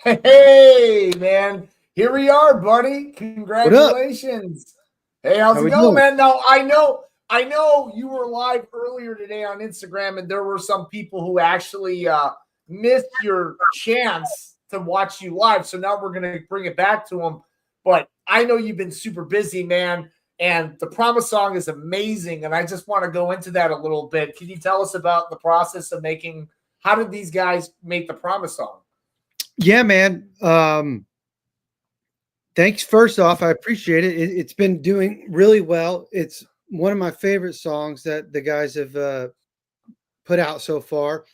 Hey, man. Here we are, buddy. What up? Congratulations. Hey, how's How it we going, doing? man? Now, I know you were live earlier today on Instagram, and there were some people who actually missed your chance to watch you live. So now we're going to bring it back to them. But I know you've been super busy, man. And the Promise song is amazing. And I just want to go into that a little bit. Can you tell us about the process of making, how did these guys make the Promise song? Yeah, man. Thanks. First off, I appreciate it. It's been doing really well. It's one of my favorite songs that the guys have put out so far.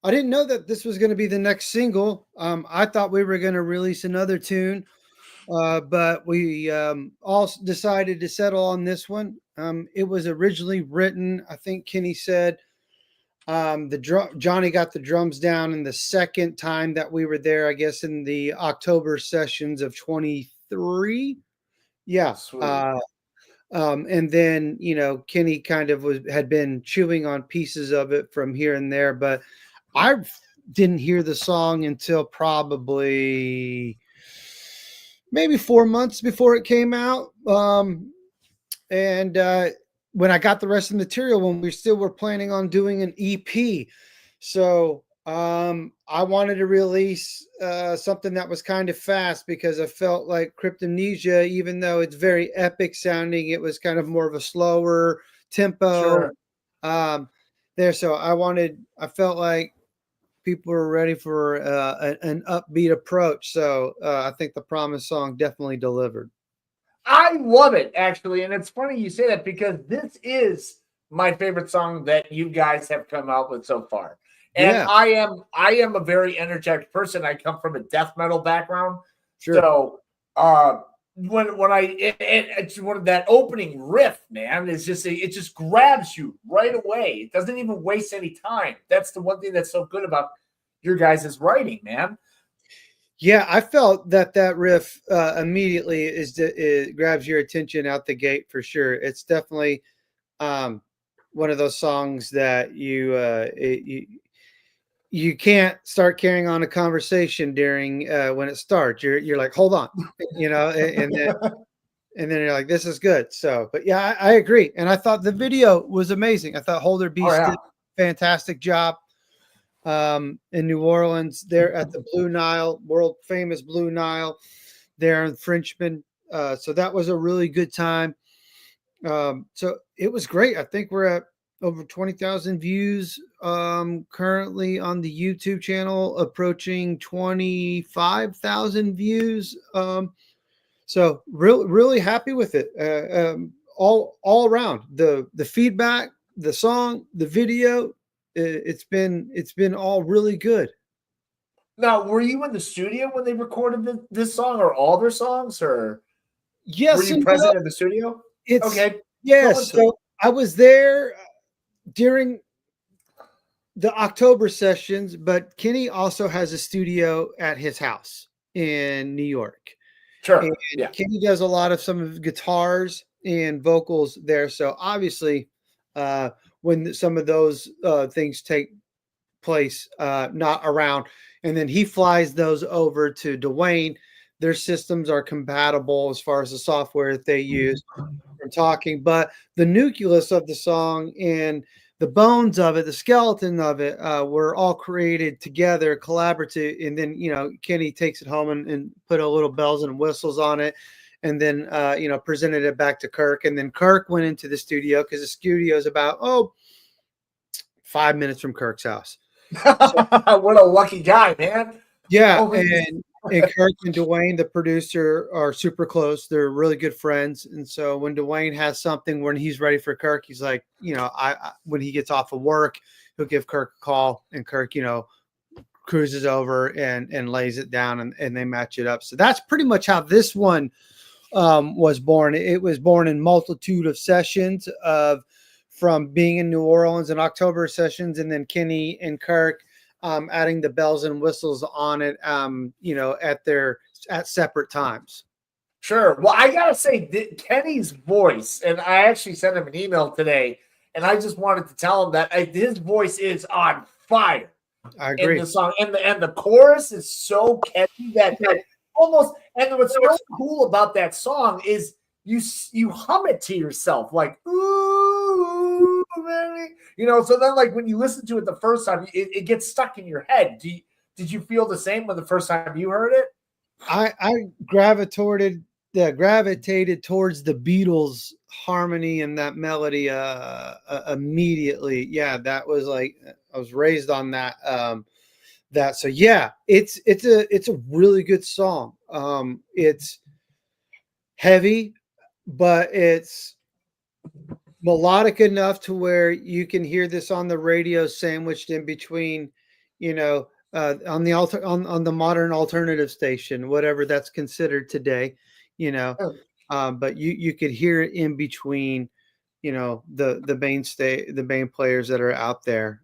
I didn't know that this was going to be the next single. I thought we were going to release another tune, but we all decided to settle on this one. It was originally written, I think Kenny said, Johnny got the drums down in the second time that we were there, I guess in the October sessions of 23. Yeah. Sweet. And then, Kenny kind of had been chewing on pieces of it from here and there, but I didn't hear the song until probably maybe 4 months before it came out. And when I got the rest of the material, when we still were planning on doing an EP. So I wanted to release something that was kind of fast because I felt like Cryptomnesia, even though it's very epic sounding, it was kind of more of a slower tempo Sure. there. So I felt like people were ready for an upbeat approach. So I think the Promise song definitely delivered. I love it, actually. And it's funny you say that because this is my favorite song that you guys have come out with so far. And Yeah, I am a very energetic person. I come from a death metal background. sure. So when it's one of that opening riff, man, is just it just grabs you right away. It doesn't even waste any time. That's the one thing that's so good about your guys' writing, man. Yeah, I felt that riff immediately it grabs your attention out the gate for sure. It's definitely um, one of those songs that you can't start carrying on a conversation during when it starts. You're like, hold on, and then you're like, this is good. So, but yeah, I agree, and I thought the video was amazing. I thought Holder Oh Beast yeah. did a fantastic job in New Orleans, there at the Blue Nile, world famous Blue Nile, there in Frenchman. So that was a really good time. So it was great. I think we're at over 20,000 views currently on the YouTube channel, approaching 25,000 views. So really happy with it. All around the feedback, the song, the video, it's been all really good. Now, were you in the studio when they recorded this song or all their songs, or were Yes you and no. present in the studio? It's Okay, go yes. into it. So I was there during the October sessions, but Kenny also has a studio at his house in New York. And Sure. Yeah. Kenny does a lot of some of his guitars and vocals there. So obviously, uh, when some of those things take place, not around, and then he flies those over to Dwayne. Their systems are compatible as far as the software that they use from talking, but the nucleus of the song and the bones of it, the skeleton of it, were all created together, collaborative. And then Kenny takes it home and put a little bells and whistles on it, and then presented it back to Kirk. And then Kirk went into the studio because the studio is about 5 minutes from Kirk's house. So, What a lucky guy, man. yeah, Holy. and Kirk and Dwayne, the producer, are super close. They're really good friends, and so when Dwayne has something when he's ready for Kirk, he's like, I when he gets off of work, he'll give Kirk a call, and Kirk, cruises over and lays it down, and they match it up. So that's pretty much how this one was born. It was born in multitude of sessions of from being in New Orleans in October sessions, and then Kenny and Kirk adding the bells and whistles on it, at separate times. Sure. Well, I gotta say, Kenny's voice, and I actually sent him an email today, and I just wanted to tell him that his voice is on fire. I in agree. the song, and the chorus is so catchy that almost. And what's so cool about that song is you hum it to yourself like ooh, baby. So then like when you listen to it the first time, it gets stuck in your head. Did you feel the same when the first time you heard it? I gravitated towards the Beatles harmony and that melody immediately. Yeah, that was like I was raised on that. That so yeah, it's a really good song. It's heavy, but it's melodic enough to where you can hear this on the radio sandwiched in between, on the on the modern alternative station, whatever that's considered today, you know. But you could hear it in between, the main players that are out there.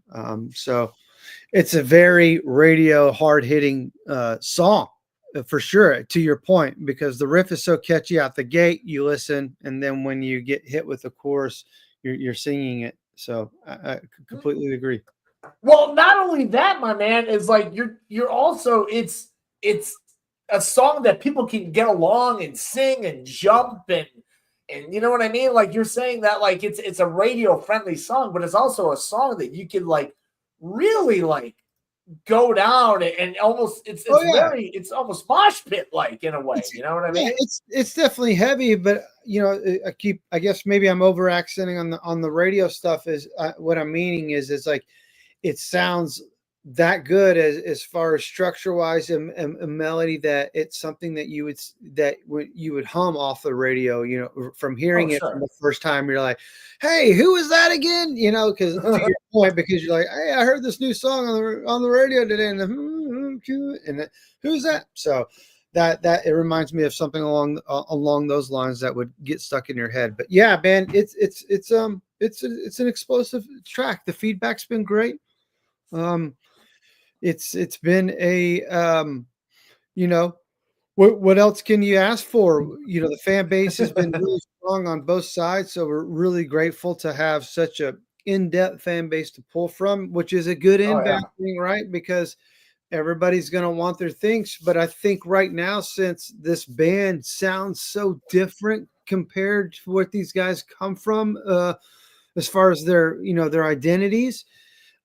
So it's a very radio hard hitting song for sure. To your point, because the riff is so catchy out the gate, you listen, and then when you get hit with the chorus, you're singing it. So I completely agree. Well, not only that, my man, is like you're also it's a song that people can get along and sing and jump and you know what I mean? Like you're saying that like it's a radio friendly song, but it's also a song that you can like really like go down and almost Oh yeah, it's almost mosh pit like in a way. it's You know what I yeah, mean? it's definitely heavy, but I guess maybe I'm over accenting on the radio stuff. Is what I'm meaning is like it sounds that good as far as structure wise and melody that it's something that you would hum off the radio, from Oh, hearing it from sure. the first time. You're like, hey, who is that again? Because to your point, because you're like, hey, I heard this new song on the radio today, and who's that? So that it reminds me of something along those lines that would get stuck in your head. But yeah, man, it's an explosive track. The feedback's been great. um, it's been a you know, what else can you ask for? The fan base has been really strong on both sides, so we're really grateful to have such a in-depth fan base to pull from, which is a good Oh and bad yeah. thing, right? Because everybody's going to want their things, but I think right now, since this band sounds so different compared to what these guys come from, as far as their identities,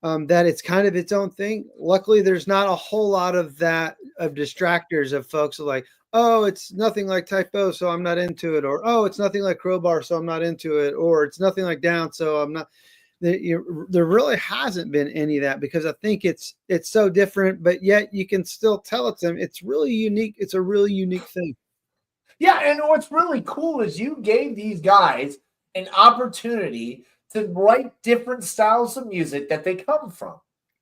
that it's kind of its own thing. Luckily, there's not a whole lot of that of distractors of folks who are like, oh, it's nothing like Typo, so I'm not into it, or oh, it's nothing like Crowbar, so I'm not into it, or it's nothing like Down, so I'm not. There really hasn't been any of that, because I think it's so different, but yet you can still tell it's really unique. It's a really unique thing. Yeah, and what's really cool is you gave these guys an opportunity to write different styles of music that they come from.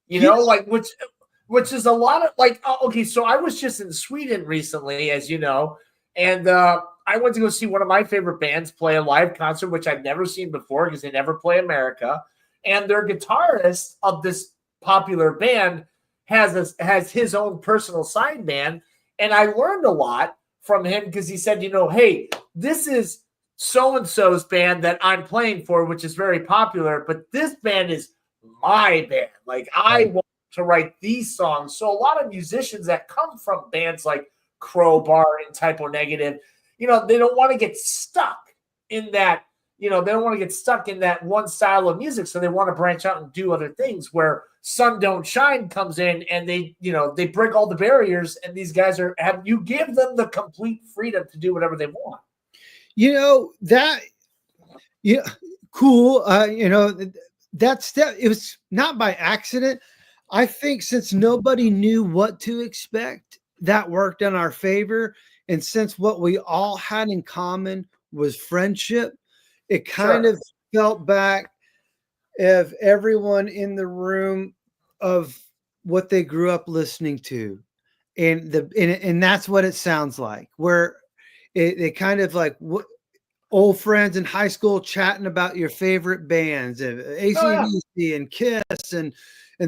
Yeah. Like which is a lot of like okay, so I was just in Sweden recently, as you know, and I went to go see one of my favorite bands play a live concert, which I'd never seen before because they never play America. And their guitarist of this popular band has his own personal side band, and I learned a lot from him because he said, hey, this is so and so's band that I'm playing for, which is very popular, but this band is my band. Like I want to write these songs. So a lot of musicians that come from bands like Crowbar and Typo Negative, they don't want to get stuck in that. They don't want to get stuck in that one style of music, so they want to branch out and do other things. Where Sun Don't Shine comes in, and they break all the barriers, and these guys you give them the complete freedom to do whatever they want. That yeah, cool. That step, it was not by accident. I think since nobody knew what to expect, that worked in our favor. And since what we all had in common was friendship, it kind Sure. of felt back of everyone in the room of what they grew up listening to. And that's what it sounds like, where it kind of like what old friends in high school chatting about your favorite bands of Oh yeah. AC/DC and Kiss and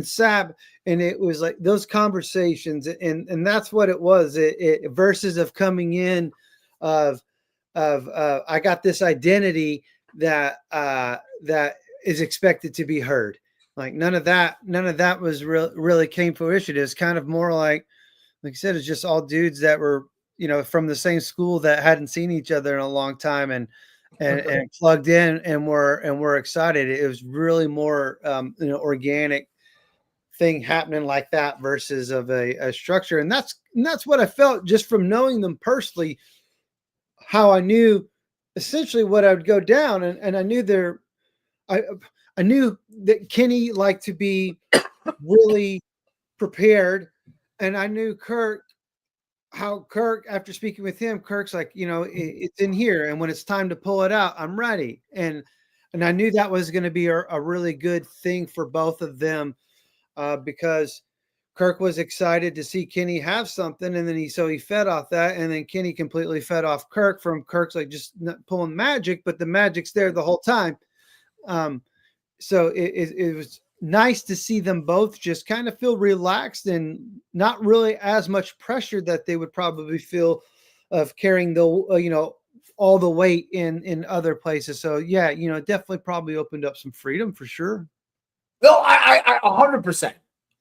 Sab, and it was like those conversations, and that's what it was. It verses of coming in of I got this identity that is expected to be heard. Like none of that was really came to fruition. It's kind of more like I said, it's just all dudes that were, from the same school that hadn't seen each other in a long time and plugged in and were excited. It was really more organic thing happening like that versus of a structure. And that's what I felt just from knowing them personally, how I knew essentially what I would go down. And I knew I knew that Kenny liked to be really prepared. And I knew how Kirk, after speaking with him, Kirk's like, it's in here. And when it's time to pull it out, I'm ready. And I knew that was going to be a really good thing for both of them, because Kirk was excited to see Kenny have something. And then he fed off that. And then Kenny completely fed off Kirk's like just not pulling magic, but the magic's there the whole time. So it was nice to see them both just kind of feel relaxed and not really as much pressure that they would probably feel of carrying the, all the weight in other places. So yeah, definitely probably opened up some freedom for sure. No, I 100%,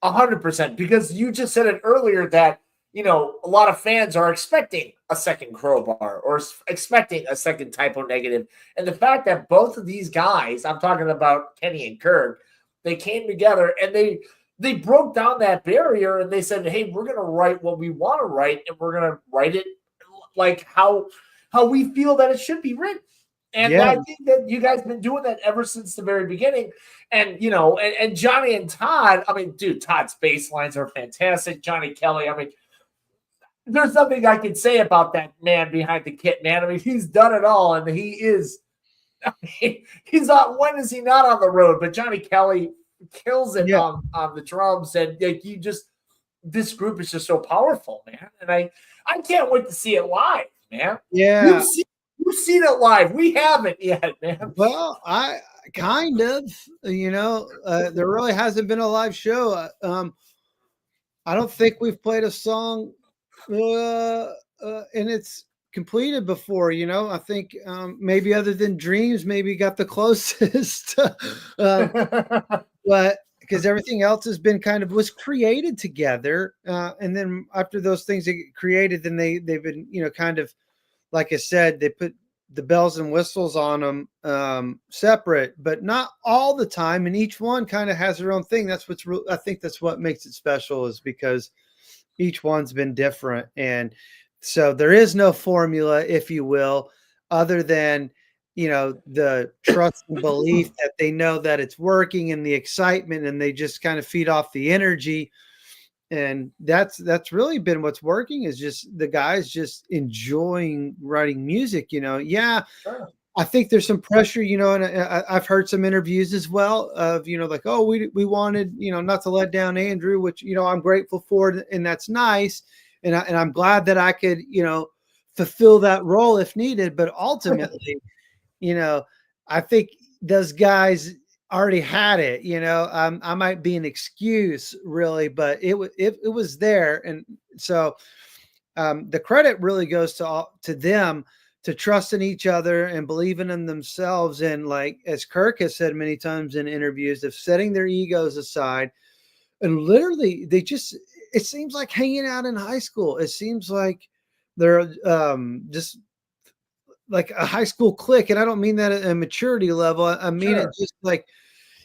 100%, because you just said it earlier that, a lot of fans are expecting a second Crowbar or expecting a second Typo Negative. And the fact that both of these guys, I'm talking about Kenny and Kirk, they came together and they broke down that barrier and they said, hey, we're going to write what we want to write, and we're going to write it like how we feel that it should be written. And I think that you guys have been doing that ever since the very beginning. And, and Johnny and Todd, I mean, dude, Todd's bass lines are fantastic. Johnny Kelly, I mean, there's nothing I can say about that man behind the kit, man. I mean, he's done it all, and he is. I mean, he's on. When is he not on the road? But Johnny Kelly kills it on the drums, and this group is just so powerful, man. And I can't wait to see it live, man. Yeah, you've seen it live. We haven't yet, man. Well, I kind of, there really hasn't been a live show. I don't think we've played a song and it's completed before. I think maybe other than Dreams, maybe got the closest. But because everything else has been was created together, and then after those things get created, then they've been kind of, like I said, they put the bells and whistles on them separate, but not all the time, and each one kind of has their own thing. That's I think that's what makes it special, is because each one's been different. And so there is no formula, if you will, other than, the trust and belief that they know that it's working, and the excitement, and they just kind of feed off the energy. And that's really been what's working, is just the guys just enjoying writing music, Yeah. Sure. I think there's some pressure, and I've heard some interviews as well of, like, oh, we wanted, not to let down Andrew, which, I'm grateful for, and that's nice. And I'm glad that I could, fulfill that role if needed. But ultimately, I think those guys already had it, I might be an excuse really, but it was there. And so the credit really goes to them, to trust in each other and believing in themselves. And like, as Kirk has said many times in interviews, of setting their egos aside, and literally it seems like hanging out in high school. It seems like they're just like a high school clique. And I don't mean that at a maturity level. I mean, It just like,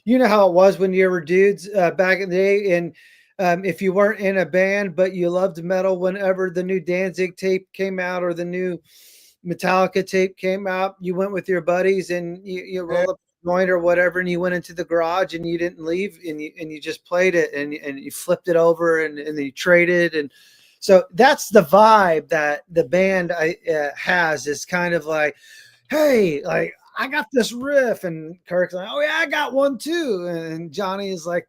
how it was when you were dudes back in the day. And if you weren't in a band, but you loved metal, whenever the new Danzig tape came out or the new Metallica tape came out, you went with your buddies and you rolled up a joint or whatever, and you went into the garage and you didn't leave, and you just played it, and you flipped it over, and then you traded. And so that's the vibe that the band has, is kind of like, hey, like, I got this riff, and Kirk's like, oh yeah, I got one too. And Johnny is like,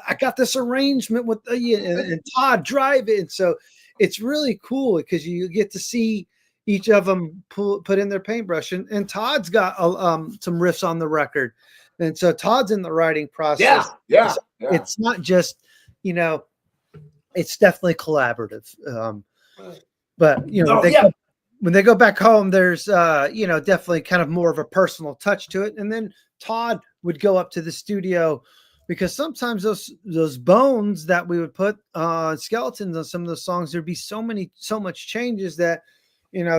I got this arrangement with and Todd drive it. And so it's really cool because you get to see each of them put in their paintbrush, and Todd's got some riffs on the record. And so Todd's in the writing process. Yeah. It's not just, it's definitely collaborative. But when they go back home, there's definitely kind of more of a personal touch to it. And then Todd would go up to the studio because sometimes those bones that we would put skeletons on some of those songs, there'd be so much changes that,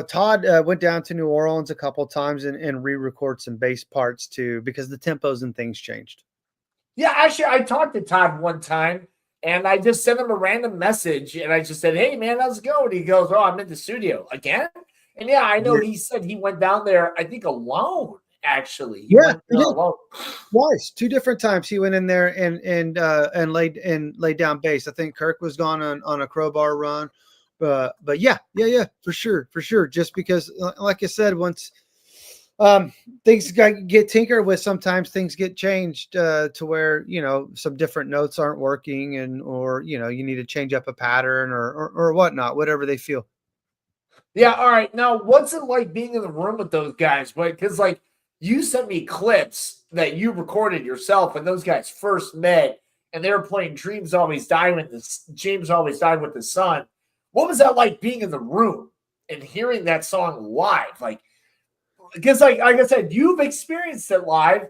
Todd went down to New Orleans a couple of times and re-record some bass parts too, because the tempos and things changed. Yeah, actually, I talked to Todd one time, and I just sent him a random message, and I just said, "Hey, man, how's it going?" He goes, "Oh, I'm in the studio again." And yeah, I know Yeah, he said he went down there, I think alone. Actually, he yeah, went he did alone. twice, two different times. He went in there and laid down bass. I think Kirk was gone on a crowbar run, but yeah, for sure. Just because, like I said, once um things get tinkered with, sometimes things get changed to where some different notes aren't working, and or you need to change up a pattern or whatnot, whatever they feel. Yeah, all right. Now, what's it like being in the room with those guys? Because like you sent me clips that you recorded yourself when those guys first met, and they were playing "Dreams Always Die with the James Always Died with the Sun." What was that like being in the room and hearing that song live? Like, because like I said, you've experienced it live.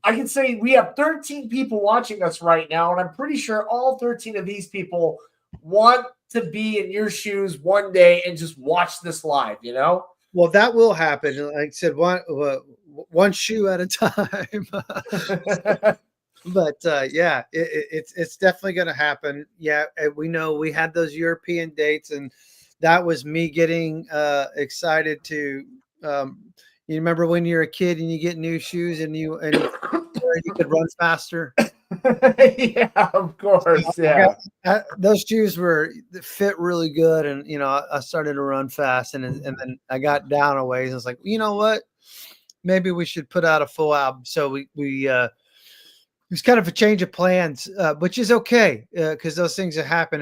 I can say we have 13 people watching us right now, and I'm pretty sure all 13 of these people want to be in your shoes one day and just watch this live, you know? Well, that will happen. Like I said, one shoe at a time. But yeah, it's definitely going to happen. Yeah, and we know we had those European dates, and that was me getting excited to. You remember when you're a kid and you get new shoes and you could run faster. Yeah, of course. I got Yeah. those shoes were fit really good, and I started to run fast, and then I got down a ways. I was like, you know what? Maybe we should put out a full album. So we it was kind of a change of plans, which is okay because those things that happen.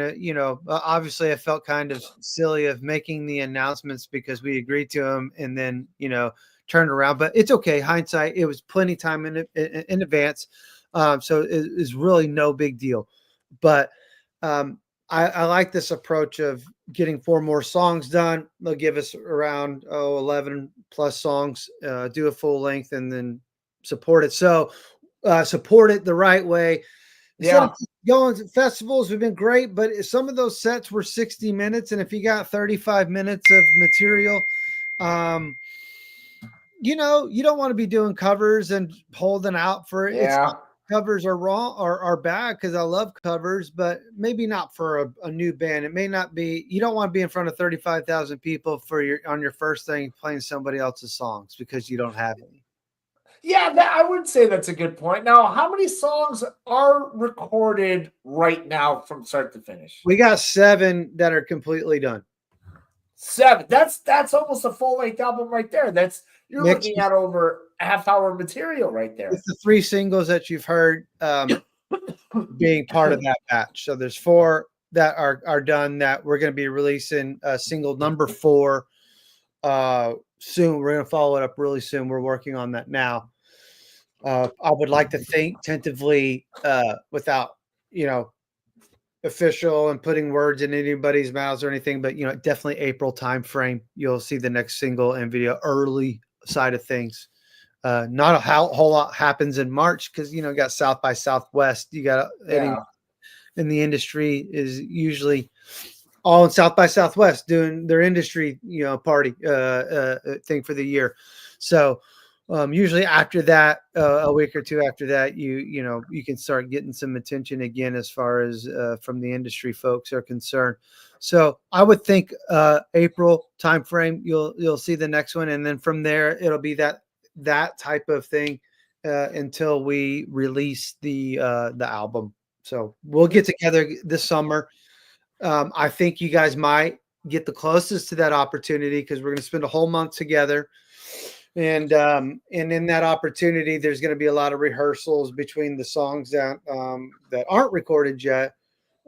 Obviously, I felt kind of silly of making the announcements because we agreed to them and then turned around. But it's okay. Hindsight, it was plenty time in advance, so it's really no big deal. But I like this approach of getting 4 more songs done. They'll give us around 11 plus songs, do a full length, and then support it. So support it the right way. Instead of Yeah. going to festivals, we've been great, but some of those sets were 60 minutes, and if you got 35 minutes of material, um, you don't want to be doing covers and holding out for it. It's Yeah. covers are wrong or are bad because I love covers, but maybe not for a new band. It may not be. You don't want to be in front of 35,000 people on your first thing playing somebody else's songs because you don't have any. Yeah, I would say that's a good point. Now, how many songs are recorded right now from start to finish? We got 7 that are completely done. 7. That's almost a full length album right there. You're Mixed looking at over a half hour material right with there. the 3 singles that you've heard being part of that batch. So there's 4 that are done that we're going to be releasing single number 4 soon. We're going to follow it up really soon. We're working on that now. I would like to think tentatively without, official and putting words in anybody's mouths or anything, but definitely April time frame. You'll see the next single and video early side of things. Not a whole lot happens in March because got South by Southwest. You got any Yeah. in the industry is usually all in South by Southwest doing their industry party thing for the year. So usually after that, a week or two after that, you can start getting some attention again as far as from the industry folks are concerned. So I would think April timeframe, you'll see the next one, and then from there it'll be that type of thing until we release the album. So we'll get together this summer. I think you guys might get the closest to that opportunity because we're going to spend a whole month together. And in that opportunity, there's going to be a lot of rehearsals between the songs that aren't recorded yet.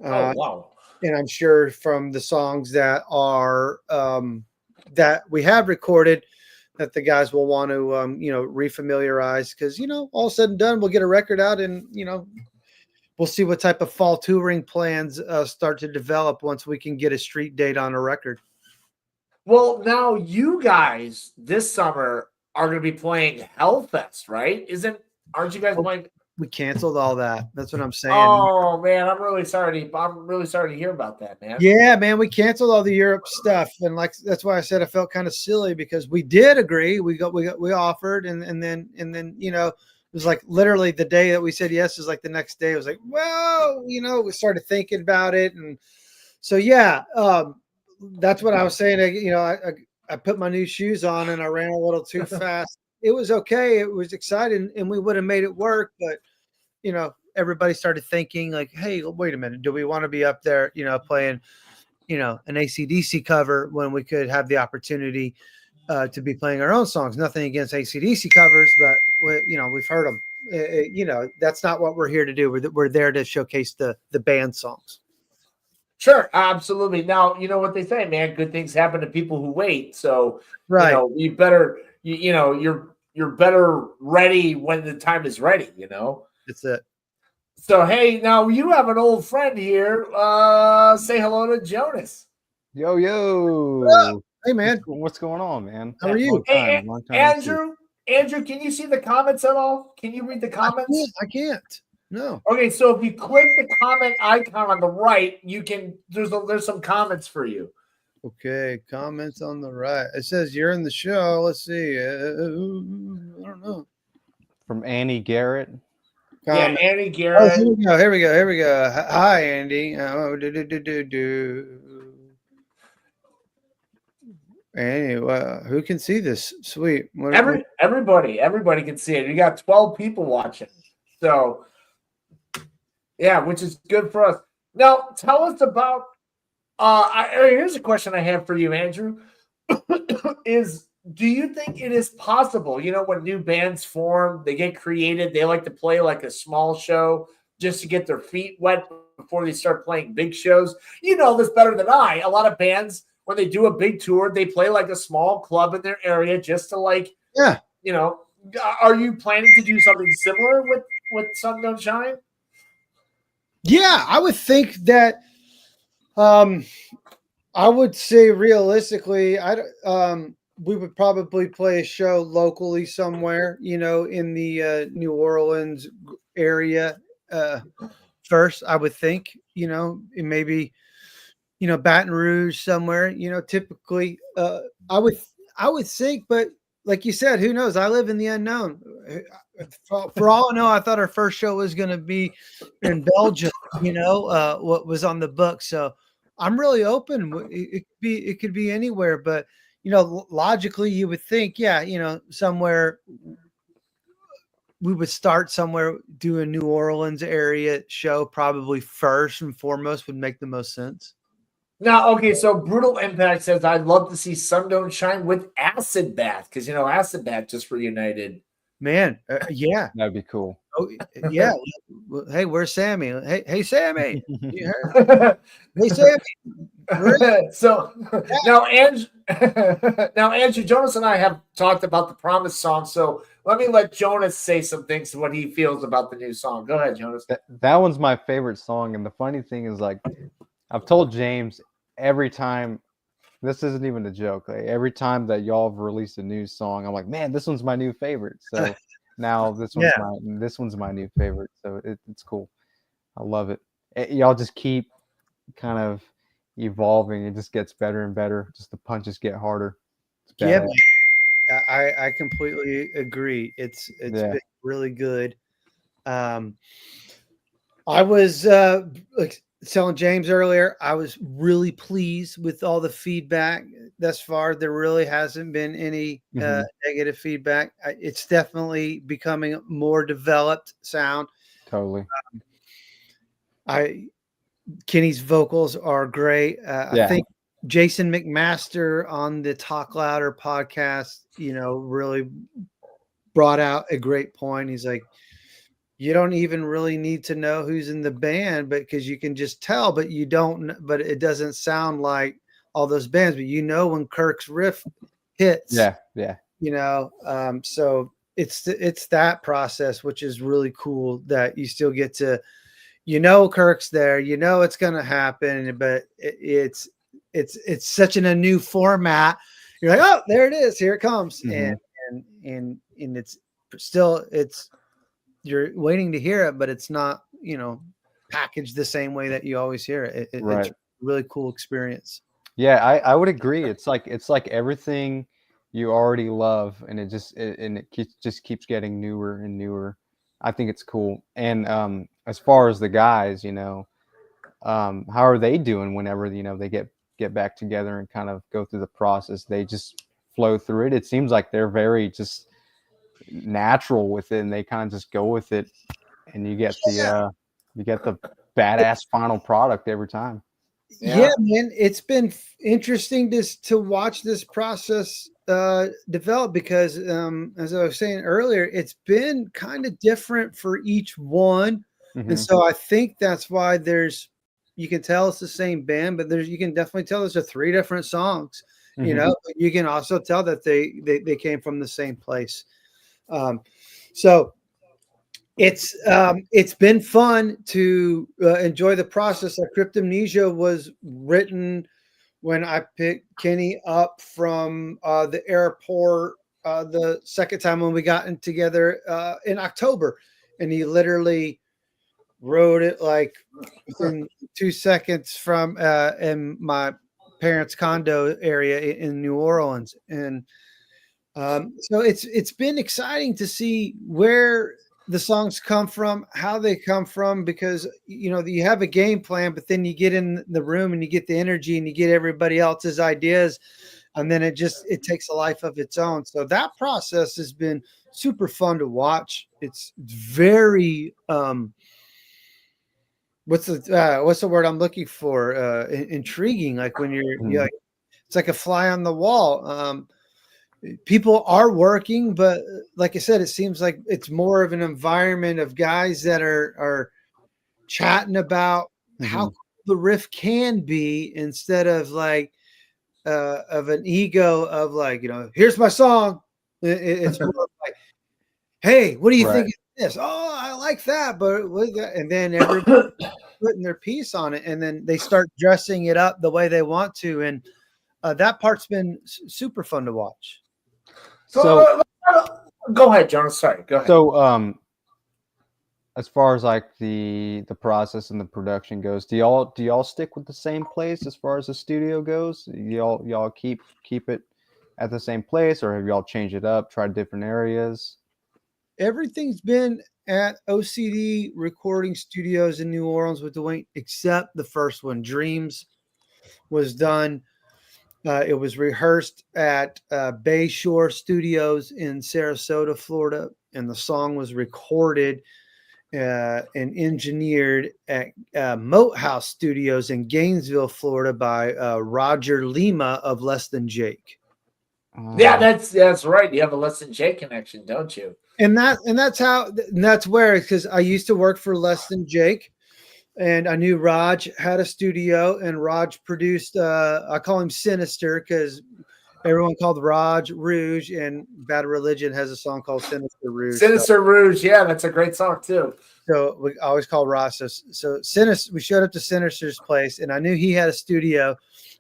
Oh, wow. And I'm sure from the songs that are that we have recorded, that the guys will want to refamiliarize because all said and done, we'll get a record out and we'll see what type of fall touring plans start to develop once we can get a street date on a record. Well, now you guys this summer are going to be playing Hellfest, right? Aren't you guys playing? We canceled all that. That's what I'm saying. Oh man, I'm really sorry to hear about that, man. Yeah, man, we canceled all the Europe stuff, and like that's why I said I felt kind of silly because we did agree. We offered, and then it was like literally the day that we said yes is like the next day. It was like, well, we started thinking about it, and so yeah, that's what I was saying. I put my new shoes on and I ran a little too fast. It was okay. It was exciting, and we would have made it work, but everybody started thinking like, hey, wait a minute, do we want to be up there, playing, an AC/DC cover when we could have the opportunity to be playing our own songs? Nothing against AC/DC covers, but we've heard them. That's not what we're here to do. We're there to showcase the band songs. Sure, absolutely. Now, you know what they say, man, good things happen to people who wait. So, Right. you better, you're better ready when the time is ready, That's it. So, hey, now you have an old friend here. Say hello to Jonas. Yo. Hey, man. What's going on, man? How are you? Long time. Andrew, can you see the comments at all? Can you read the comments? I can't. No. Okay, so if you click the comment icon on the right, you can. There's some comments for you. Okay, comments on the right. It says you're in the show. Let's see. I don't know. From Annie Garrett. Yeah, Annie Garrett. Oh, here we go. Hi, Andy. Anyway, who can see this? Sweet. Everybody can see it. You got 12 people watching. So, yeah, which is good for us. Now, tell us about. Here's a question I have for you, Andrew. Do you think it is possible? When new bands form, they get created. They like to play like a small show just to get their feet wet before they start playing big shows. You know this better than I. A lot of bands, when they do a big tour, they play like a small club in their area just to Are you planning to do something similar with Sun Don't Shine? Yeah, I would think that. I would say realistically, we would probably play a show locally somewhere, in the New Orleans area first. I would think, maybe, Baton Rouge somewhere. Typically, I would think, but like you said, who knows? I live in the unknown. For all I know, I thought our first show was going to be in Belgium. What was on the book. So I'm really open. It could be anywhere, but logically you would think, somewhere we would start somewhere, do a New Orleans area show probably first and foremost would make the most sense. Now, okay, so Brutal Impact says, I'd love to see Sun Don't Shine with Acid Bath because, Acid Bath just reunited. Man, yeah. That'd be cool. Oh, yeah. Hey, where's Sammy? Hey, Sammy. Hey, Sammy. So now, Andrew, Jonas and I have talked about the Promise song. So let Jonas say some things, what he feels about the new song. Go ahead, Jonas. That one's my favorite song. And the funny thing is, I've told James every time, this isn't even a joke. Every time that y'all have released a new song, I'm like, man, this one's my new favorite. So now this one's my new favorite. So it's cool. I love it. Y'all just keep kind of evolving. It just gets better and better. Just the punches get harder. Yeah, I completely agree. It's been really good. I was telling James earlier, I was really pleased with all the feedback thus far. There really hasn't been any negative feedback. It's definitely becoming a more developed sound. Totally. Kenny's vocals are great. I think Jason McMaster on the Talk Louder podcast, really brought out a great point. He's like, you don't even really need to know who's in the band, but because you can just tell, but it doesn't sound like all those bands, but when Kirk's riff hits. Yeah. So it's that process, which is really cool that you still get to, Kirk's there, it's going to happen, but it's such a new format. You're like, oh, there it is. Here it comes. And it's still, you're waiting to hear it, but it's not, packaged the same way that you always hear it. It's Right. a really cool experience. Yeah, I would agree. It's like everything you already love, and it just keeps getting newer and newer. I think it's cool. And as far as the guys, how are they doing whenever they get back together and kind of go through the process? They just flow through it. It seems like they're very just natural with it, and they kind of just go with it, and you get the badass final product every time. Yeah, man, it's been interesting to watch this process develop because, as I was saying earlier, it's been kind of different for each one, and Hmm. so I think that's why you can tell it's the same band, but you can definitely tell there's 3 different songs. Hmm. But you can also tell that they came from the same place. So it's been fun to enjoy the process. Like Cryptomnesia was written when I picked Kenny up from the airport the second time when we got together in October, and he literally wrote it like within 2 seconds from in my parents' condo area in New Orleans, and so it's been exciting to see where the songs come from, how they come from, because you have a game plan, but then you get in the room and you get the energy and you get everybody else's ideas, and then it takes a life of its own. So that process has been super fun to watch. It's very what's the word I'm looking for? Intriguing. Like when you're like, it's like a fly on the wall. People are working, but like I said, it seems like it's more of an environment of guys that are chatting about how cool the riff can be instead of like of an ego of like, here's my song. It's more like, hey, what do you think Right. of this? Oh, I like that, but what is that? And then everybody putting their piece on it, and then they start dressing it up the way they want to, and that part's been super fun to watch. So Go ahead, Jonas. Sorry, go ahead. so as far as like the process and the production goes, do y'all stick with the same place as far as the studio goes? Y'all keep it at the same place, or have y'all changed it up, tried different areas? Everything's been at OCD Recording Studios in New Orleans with Dwayne, except the first one. Dreams was done. It was rehearsed at Bayshore Studios in Sarasota, Florida, and the song was recorded and engineered at Moat House Studios in Gainesville, Florida, by Roger Lima of Less Than Jake. Yeah, that's right. You have a Less Than Jake connection, don't you? And that's where, because I used to work for Less Than Jake, and I knew Raj had a studio, and Raj produced. I call him Sinister because everyone called Raj Rouge, and Bad Religion has a song called Sinister Rouge. Sinister Rouge, yeah, that's a great song too. So we always call Ross. So Sinister. We showed up to Sinister's place, and I knew he had a studio,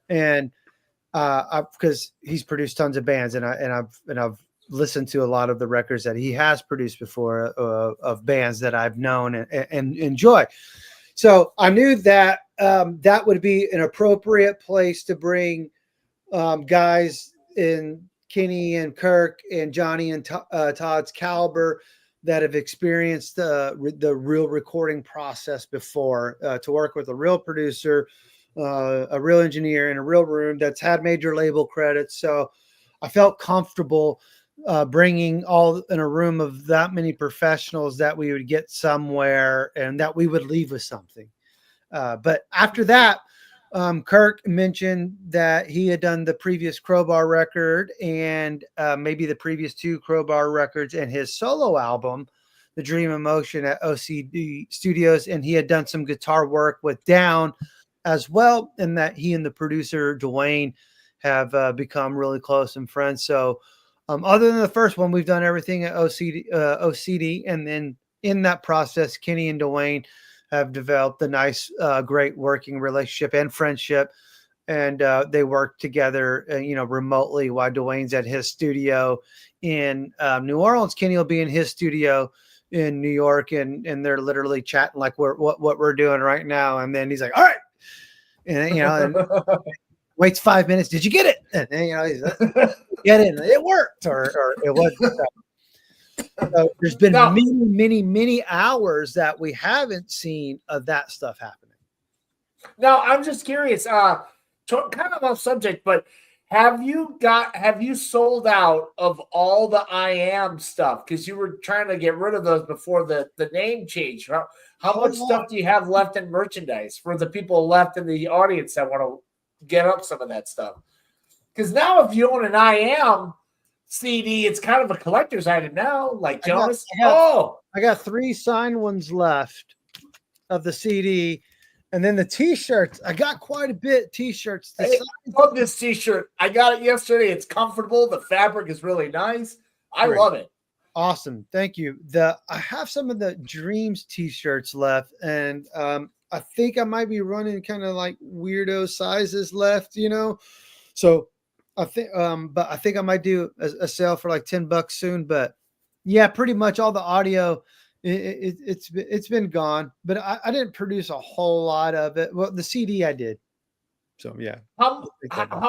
and because he's produced tons of bands, and I've listened to a lot of the records that he has produced before of bands that I've known and enjoy. So I knew that that would be an appropriate place to bring guys in Kenny and Kirk and Johnny and Todd's caliber that have experienced the real recording process before, to work with a real producer, a real engineer in a real room that's had major label credits. So I felt comfortable bringing all in a room of that many professionals that we would get somewhere and that we would leave with something. But after that, Kirk mentioned that he had done the previous Crowbar record and maybe the previous 2 Crowbar records and his solo album, The Dream of Motion, at OCD Studios. And he had done some guitar work with Down as well. And that he and the producer, Dwayne, have become really close and friends. So other than the first one, we've done everything at OCD. And then in that process, Kenny and Dwayne have developed a nice, great working relationship and friendship. And they work together, remotely while Dwayne's at his studio in New Orleans. Kenny will be in his studio in New York, and they're literally chatting like what we're doing right now. And then he's like, all right. And, and waits 5 minutes. Did you get it? And he's get it. It worked, or it wasn't. So there's been many hours that we haven't seen of that stuff happening. Now, I'm just curious, kind of off subject, but have you sold out of all the I Am stuff? Because you were trying to get rid of those before the name change. How much stuff do you have left in merchandise for the people left in the audience that want to get up some of that stuff? Because now if you own an I Am CD, it's kind of a collector's item now, like Jonas. I got 3 signed ones left of the CD. And then the T-shirts, I got quite a bit T-shirts. I love this T-shirt. I got it yesterday. It's comfortable. The fabric is really nice. I love it. Awesome. Thank you. I have some of the Dreams T-shirts left, and I think I might be running kind of like weirdo sizes left, So I think, but I think I might do a sale for like $10 soon. But yeah, pretty much all the audio. It's been gone, but I didn't produce a whole lot of it. Well, the CD I did. So yeah. How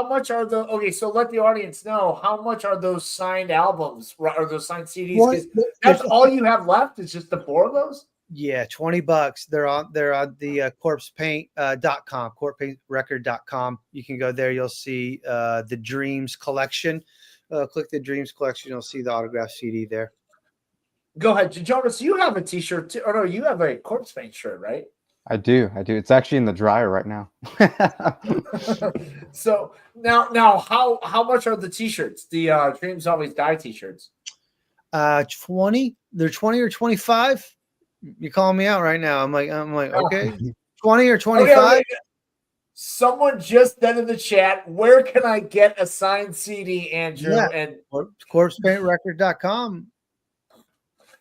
much are so let the audience know, how much are those signed albums or those signed CDs? Well, that's all you have left is just the 4 of those? Yeah, $20. They're on the corpsepaint.com, corpsepaintrecord.com. You can go there, you'll see the Dreams collection. Click the Dreams collection, you'll see the autographed CD there. Go ahead, Jonas. You have a T-shirt too. Oh no, you have a Corpse Paint shirt, right? I do. It's actually in the dryer right now. So now, how much are the T-shirts? The Dreams Always Die T-shirts? 20. They're 20 or 25. You're calling me out right now. I'm like, okay, 20 or 25. Okay. Someone just said in the chat, where can I get a signed CD, Andrew? Yeah. And corpsepaintrecord.com.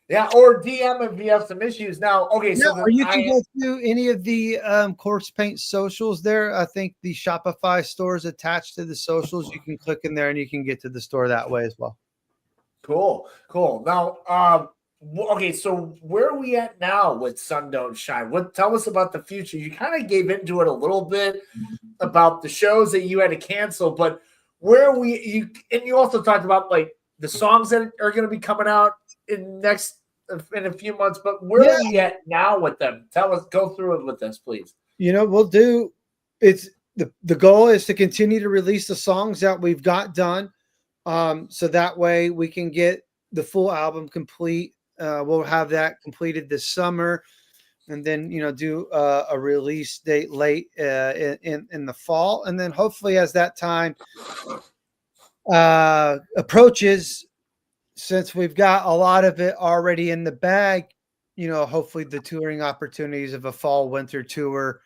Yeah, or DM if you have some issues. Now, okay, so or you can go to any of the Corpse Paint socials there. I think the Shopify store is attached to the socials. You can click in there and you can get to the store that way as well. Cool. Now, okay, so where are we at now with Sun Don't Shine? Tell us about the future. You kind of gave into it a little bit about the shows that you had to cancel, but where are we? You also talked about like the songs that are going to be coming out in a few months, but where are we at now with them? Go through it with us, please. We'll do it's the goal is to continue to release the songs that we've got done. So that way we can get the full album complete. We'll have that completed this summer, and then do a release date late in the fall, and then hopefully as that time approaches, since we've got a lot of it already in the bag, hopefully the touring opportunities of a fall winter tour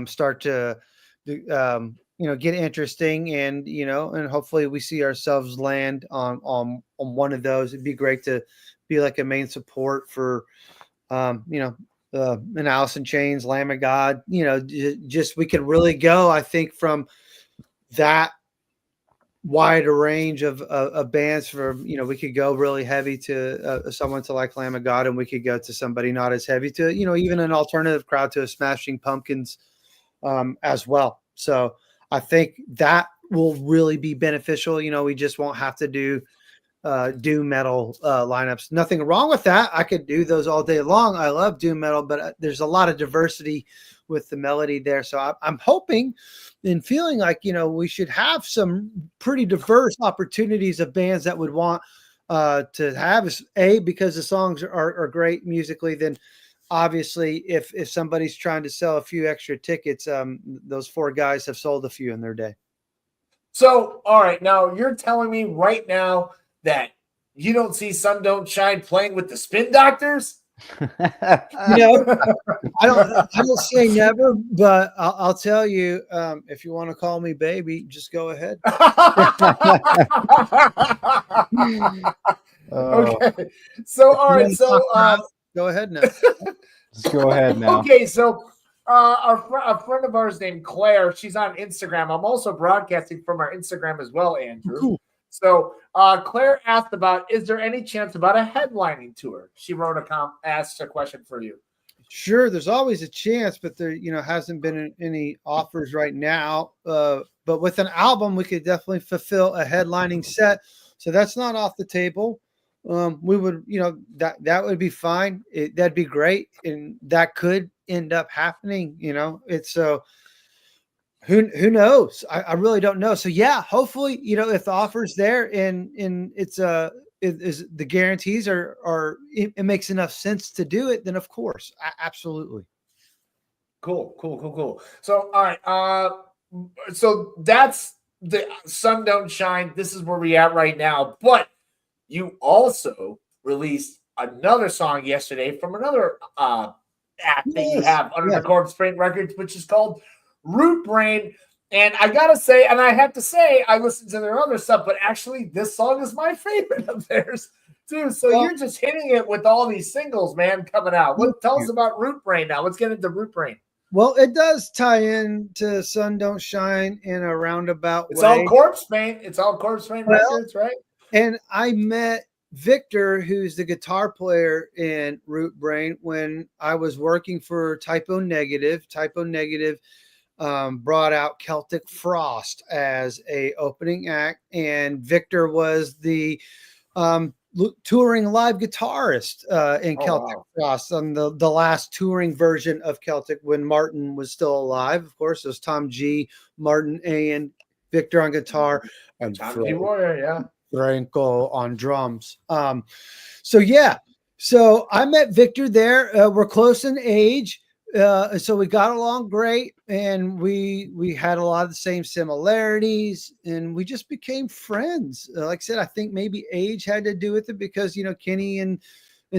start to get interesting, and and hopefully we see ourselves land on one of those. It'd be great to be like a main support for an Alice in Chains, Lamb of God. Just we could really go, I think, from that wide range of bands. We could go really heavy to someone to like Lamb of God, and we could go to somebody not as heavy to even an alternative crowd to a Smashing Pumpkins as well. So I think that will really be beneficial. We just won't have to do doom metal lineups. Nothing wrong with that. I could do those all day long. I love doom metal, but there's a lot of diversity with the melody there. So I'm hoping and feeling like, we should have some pretty diverse opportunities of bands that would want to have because the songs are great musically. Then obviously if somebody's trying to sell a few extra tickets, those 4 guys have sold a few in their day. So, all right, now you're telling me right now that you don't see Sun Don't Shine playing with the Spin Doctors? I don't say never, but I'll tell you, if you want to call me baby, just go ahead. Okay. So, all right. So, go ahead now. Just go ahead now. Okay. So, a friend of ours named Claire, she's on Instagram. I'm also broadcasting from our Instagram as well, Andrew. Cool. So Claire asked about, is there any chance about a headlining tour? She wrote asked a question for you. Sure, there's always a chance, but there, hasn't been any offers right now. But with an album, we could definitely fulfill a headlining set. So that's not off the table. We would, that would be fine. That'd be great, and that could end up happening. It's so. Who knows? I really don't know. So yeah, hopefully, if the offer's there and it's is the guarantees are it makes enough sense to do it, then of course, absolutely. Cool. So all right, so that's the Sun Don't Shine. This is where we at right now. But you also released another song yesterday from another act that you have under the Rootbrain Records, which is called Rootbrain. And I gotta say, and I have to say, I listened to their other stuff, but actually this song is my favorite of theirs too. So you're just hitting it with all these singles, man, coming out. Tell us about Rootbrain now. Let's get into Rootbrain. Well, it does tie in to Sun Don't Shine in a roundabout way. All Corpse Paint. It's all Corpse Paint Records, right? And I met Victor, who's the guitar player in Rootbrain, when I was working for Typo Negative. Typo Negative brought out Celtic Frost as a opening act, and Victor was the touring live guitarist in Celtic Frost on the last touring version of Celtic when Martin was still alive. Of course, it was Tom G, Martin A, and Victor on guitar, and Franco on drums. So I met Victor there. We're close in age. So we got along great, and we had a lot of the same similarities, and we just became friends. Like I said, I think maybe age had to do with it because, Kenny and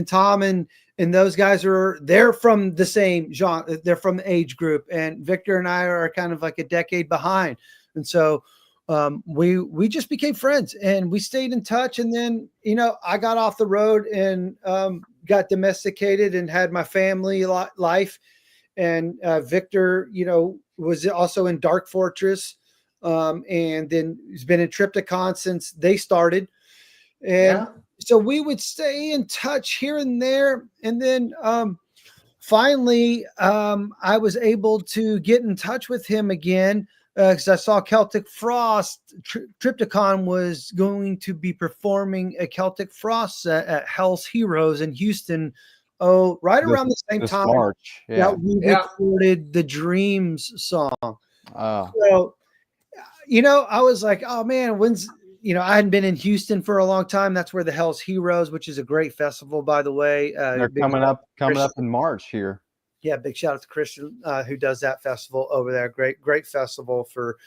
Tom and those guys they're from the same genre. They're from the age group, and Victor and I are kind of like a decade behind. And so we just became friends, and we stayed in touch. And then, I got off the road and got domesticated and had my family life. And Victor, was also in Dark Fortress, and then he's been in Triptychon since they started. And so we would stay in touch here and there. And then finally, I was able to get in touch with him again because I saw Celtic Frost. Triptychon was going to be performing a Celtic Frost set at Hell's Heroes in Houston. Around the same time March, we recorded the Dreams song. So, I was like, oh man, I hadn't been in Houston for a long time. That's where the Hell's Heroes, which is a great festival, by the way. They're coming up in March here. Yeah, big shout out to Christian who does that festival over there. Great festival for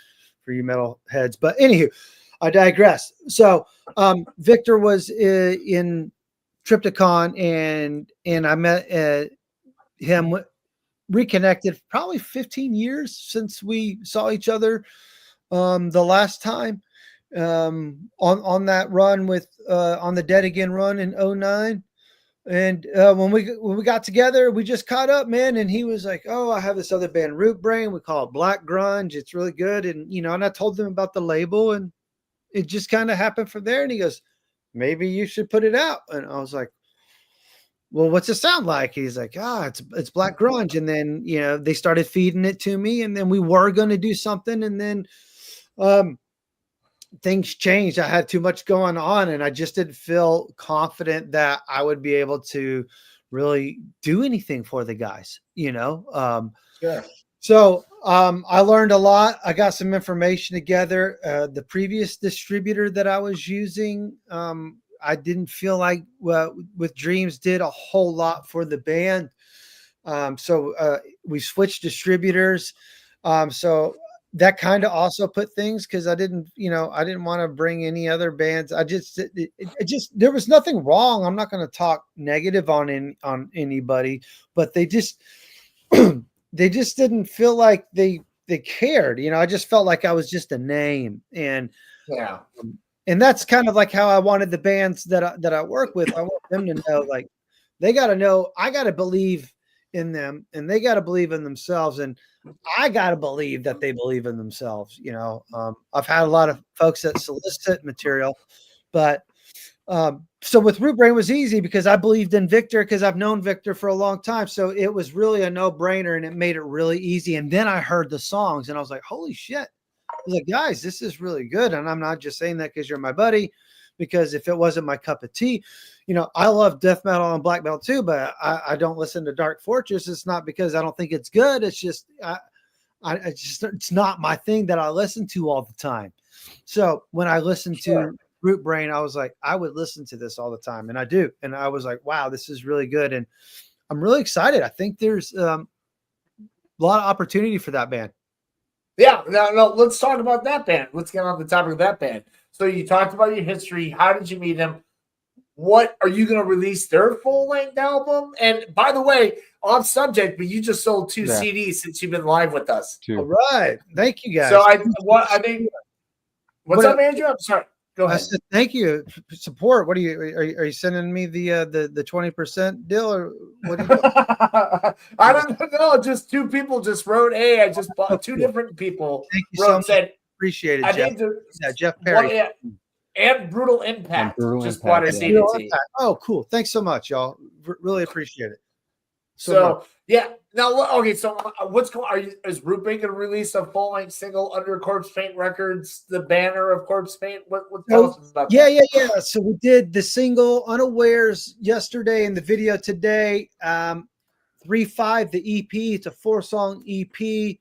you metal heads. But anywho, I digress. So Victor was in Triptychon, and I met him, reconnected probably 15 years since we saw each other the last time on that run with on the Dead Again run in 2009. And when we got together, we just caught up, man. And he was like, "Oh, I have this other band, Rootbrain. We call it Black Grunge. It's really good." And and I told him about the label, and it just kind of happened from there. And he goes, "Maybe you should put it out." And I was like, "Well, what's it sound like?" He's like, it's Black Grunge." And then, they started feeding it to me, and then we were going to do something. And then things changed. I had too much going on, and I just didn't feel confident that I would be able to really do anything for the guys, Sure. So I learned a lot. I got some information together. The previous distributor that I was using, I didn't feel like with Dreams did a whole lot for the band. So we switched distributors. So that kind of also put things, because I didn't want to bring any other bands. It just there was nothing wrong. I'm not going to talk negative on anybody, but they just they just didn't feel like they cared. I just felt like I was just a name, and and that's kind of like how I wanted the bands that I work with. I want them to know, like, they got to know, I got to believe in them, and they got to believe in themselves. And I got to believe that they believe in themselves. I've had a lot of folks that solicit material, but so with Rootbrain was easy because I believed in Victor because I've known Victor for a long time. So it was really a no-brainer, and it made it really easy. And then I heard the songs and I was like, holy shit. I was like, guys, this is really good. And I'm not just saying that because you're my buddy, because if it wasn't my cup of tea, I love death metal and black metal too, but I don't listen to Dark Fortress. It's not because I don't think it's good. It's just, it's not my thing that I listen to all the time. So when I listen to Rootbrain, I was like, I would listen to this all the time, and I do. And I was like, wow, this is really good, and I'm really excited. I think there's a lot of opportunity for that band. Yeah, no, let's talk about that band. Let's get on the topic of that band. So you talked about your history. How did you meet them? What are you going to release their full-length album? And by the way, off subject, but you just sold 2 CDs since you've been live with us. All right, thank you guys. So what's up, Andrew? I'm sorry. Go ahead. I said, thank you. Support. What are you sending me the 20% deal, or what? I don't know. Just 2 people just wrote. Hey, I just bought 2 different people. Thank you so much. Said, appreciate it, Jeff. Jeff Perry. And Brutal Impact. Just bought a CD. Oh, cool. Thanks so much, y'all. Really appreciate it. So yeah. Now, okay. So what's going? Is Rootbrain going to release a full-length single under Corpse Paint Records, the banner of Corpse Paint? What tell us about that? Yeah. So we did the single Unawares yesterday and the video today. 3-5, the EP. It's a 4-song EP.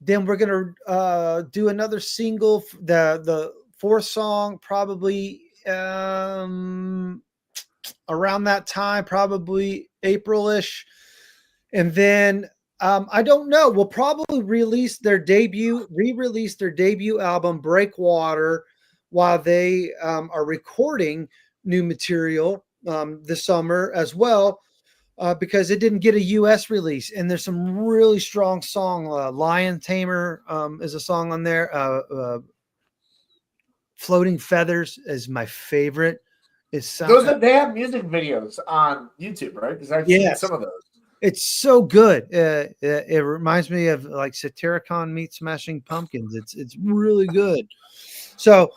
Then we're gonna do another single, the 4th song, probably around that time, probably April-ish. And then I don't know. We'll probably re-release their debut album, Breakwater, while they are recording new material this summer as well, because it didn't get a U.S. release. And there's some really strong song. Lion Tamer is a song on there. Floating Feathers is my favorite. They have music videos on YouTube, right? Because I've seen some of those. It's so good. It reminds me of like Satyricon meets Smashing Pumpkins. It's really good. So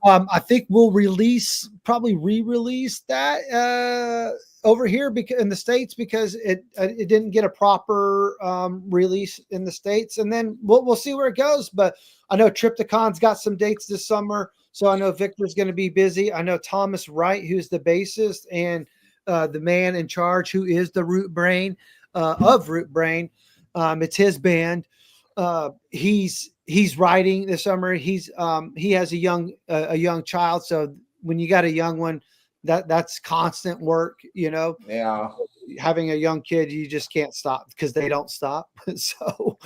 I think we'll probably re-release that over here because in the States, because it didn't get a proper release in the States, and then we'll see where it goes. But I know Triptychon's got some dates this summer, so I know Victor's going to be busy. I know Thomas Wright, who's the bassist and the man in charge, who is the Rootbrain of Rootbrain. It's his band. He's writing this summer. He has a young child, so when you got a young one, that's constant work, Yeah. Having a young kid, you just can't stop because they don't stop. So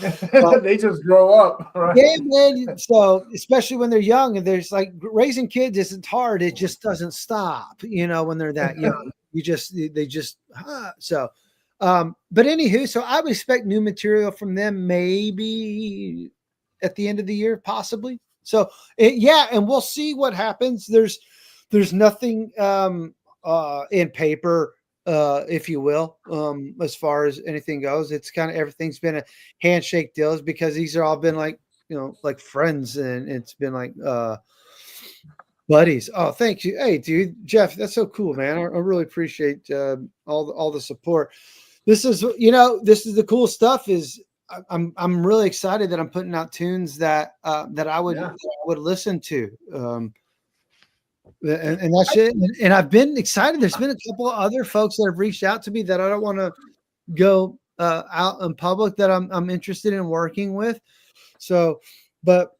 they just grow up, right? Yeah, man. So especially when they're young, and there's like raising kids isn't hard. It just doesn't stop, when they're that young. So but anywho, so I would expect new material from them maybe at the end of the year, possibly. So and we'll see what happens. There's nothing in paper, if you will, as far as anything goes. It's kind of everything's been a handshake deals because these are all been like like friends, and it's been like buddies. Oh, thank you. Hey, dude, Jeff, that's so cool, man. I really appreciate all the support. This is the cool stuff. Is I'm really excited that I'm putting out tunes that I would listen to. And that's it. And I've been excited. There's been a couple of other folks that have reached out to me that I don't want to go out in public that I'm interested in working with. So, but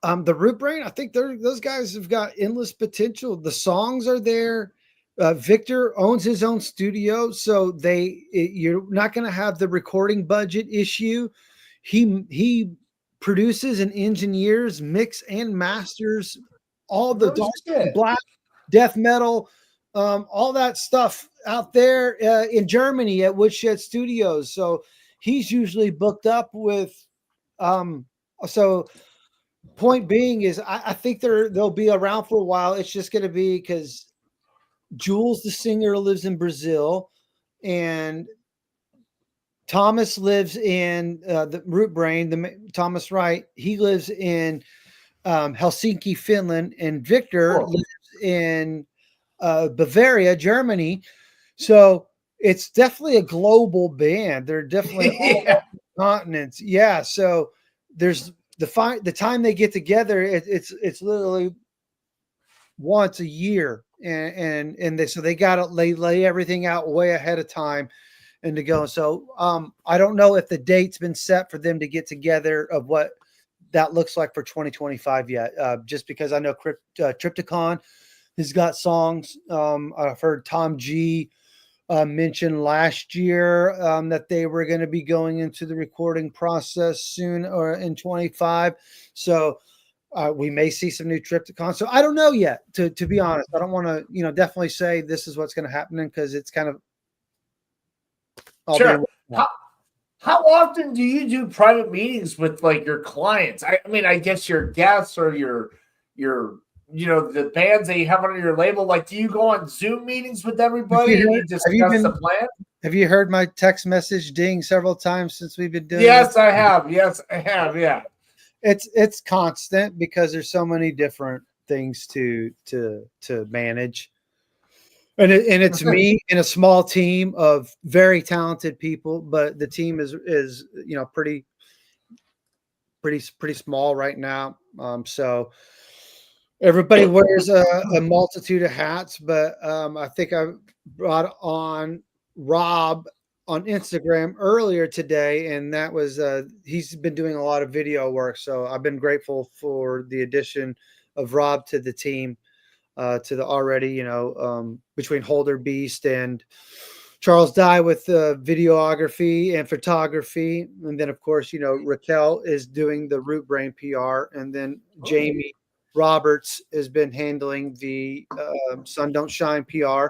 the Rootbrain, I think those guys have got endless potential. The songs are there. Victor owns his own studio, so you're not going to have the recording budget issue. He produces and engineers, mix and masters all the dark, black, death metal, all that stuff out there in Germany at Woodshed Studios. So he's usually booked up with. So point being is, I think they'll be around for a while. It's just going to be because Jules, the singer, lives in Brazil, and Thomas lives in the Rootbrain. Thomas Wright, he lives in Helsinki, Finland, and Victor Cool. lives in Bavaria, Germany. So it's definitely a global band. They're definitely all Yeah. continents. Yeah. So there's the time they get together. It's literally once a year, and so they got to lay everything out way ahead of time and to go. So I don't know if the date's been set for them to get together of what that looks like for 2025 yet. Just because I know Triptychon has got songs. I've heard Tom G mention last year that they were going to be going into the recording process soon or in 25. So we may see some new Triptychon. So I don't know yet, to be honest. I don't want to, definitely say this is what's going to happen because it's kind of Sure. How often do you do private meetings with like your clients? I mean, I guess your guests or your the bands that you have under your label. Like, do you go on Zoom meetings with everybody and you discuss the plan? Have you heard my text message ding several times since we've been doing Yes, this? I have. Yes, I have. Yeah. It's constant because there's so many different things to manage. And it's me in a small team of very talented people, but the team is pretty small right now. So everybody wears a multitude of hats, but I think I brought on Rob on Instagram earlier today, and that was he's been doing a lot of video work. So I've been grateful for the addition of Rob to the team. To the already, between Holder Beast and Charles Dye with videography and photography. And then, of course, Raquel is doing the Rootbrain PR. And then Jamie Roberts has been handling the Sun Don't Shine PR.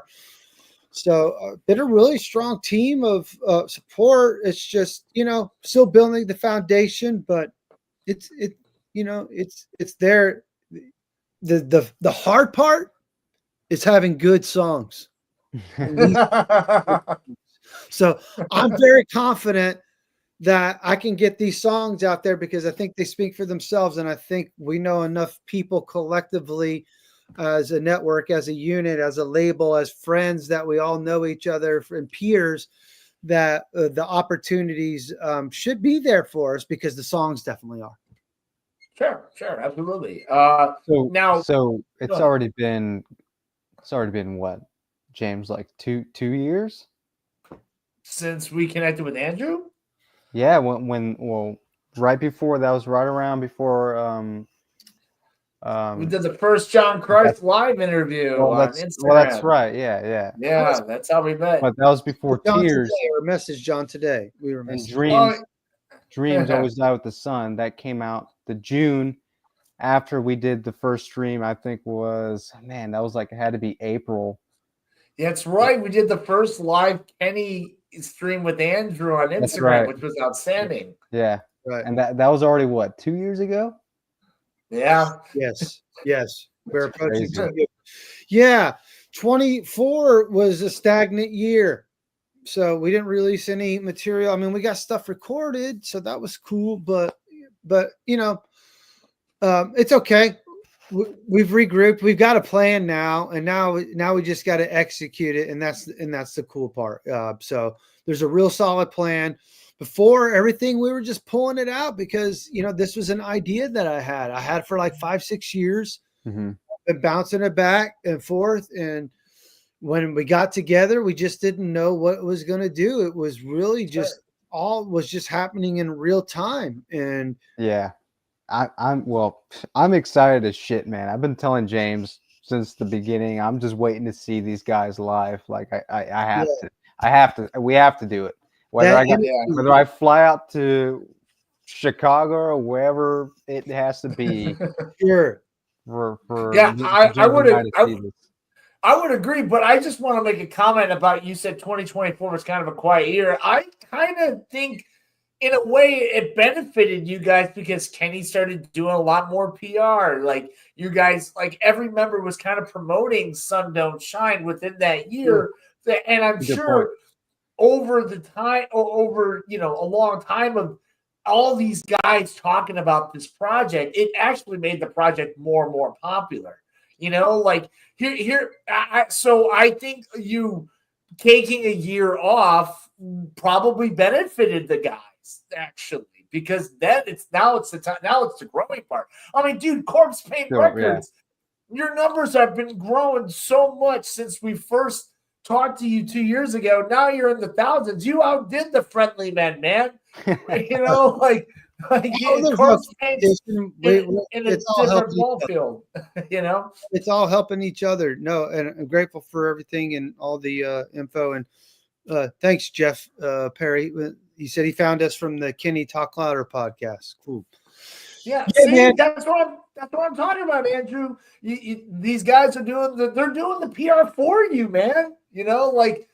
So been a really strong team of support. It's just, still building the foundation, but it's there. The hard part is having good songs. So I'm very confident that I can get these songs out there because I think they speak for themselves. And I think we know enough people collectively as a network, as a unit, as a label, as friends that we all know each other and peers that the opportunities should be there for us because the songs definitely are. Sure, absolutely. So it's already been what, James, like two years since we connected with Andrew. Yeah, well, right before that was right around before we did the first John Christ live interview on Instagram. Well, that's right. Yeah. That's how we met. But that was before Tears. Message John today. We were and Dreams Always Die with the Sun. That came out the June after we did the first stream. I think that was like it had to be April. That's right. We did the first live Kenny stream with Andrew on Instagram, which was outstanding. Yeah, right. And that was already what, 2 years ago? Yeah. Yes. We're approaching 2 years. Yeah. 24 was a stagnant year. So we didn't release any material. I mean, we got stuff recorded, so that was cool, but it's okay. We've regrouped. We've got a plan now, and now we just got to execute it, and that's the cool part. So there's a real solid plan. Before everything, we were just pulling it out because this was an idea that I had for like 5-6 years, and bouncing it back and forth. And when we got together, we just didn't know what it was going to do. It was really just all was just happening in real time. And yeah. I'm excited as shit, man. I've been telling James since the beginning. I'm just waiting to see these guys live. Like I have to. We have to do it. Whether I fly out to Chicago or wherever it has to be. Sure. I would agree, but I just want to make a comment about you said 2024 was kind of a quiet year. I kind of think, in a way, it benefited you guys because Kenny started doing a lot more PR. Like you guys, like every member was kind of promoting Sun Don't Shine within that year. And I'm sure over the time, over a long time of all these guys talking about this project, it actually made the project more and more popular. Like so I think you taking a year off probably benefited the guys actually, because then it's the time, now it's the growing part. I mean, dude, Corpse Paint Records, your numbers have been growing so much since we first talked to you 2 years ago. Now you're in the thousands. You outdid the Friendly Men, man. Like Corpse Paint's in a different ball field. It's all helping each other. No, and I'm grateful for everything and all the info. And thanks, Jeff Perry. He said he found us from the Kenny Talk Louder podcast. Cool. Yeah, see, that's what I'm talking about, Andrew. These guys are doing they're doing the PR for you, man. Like,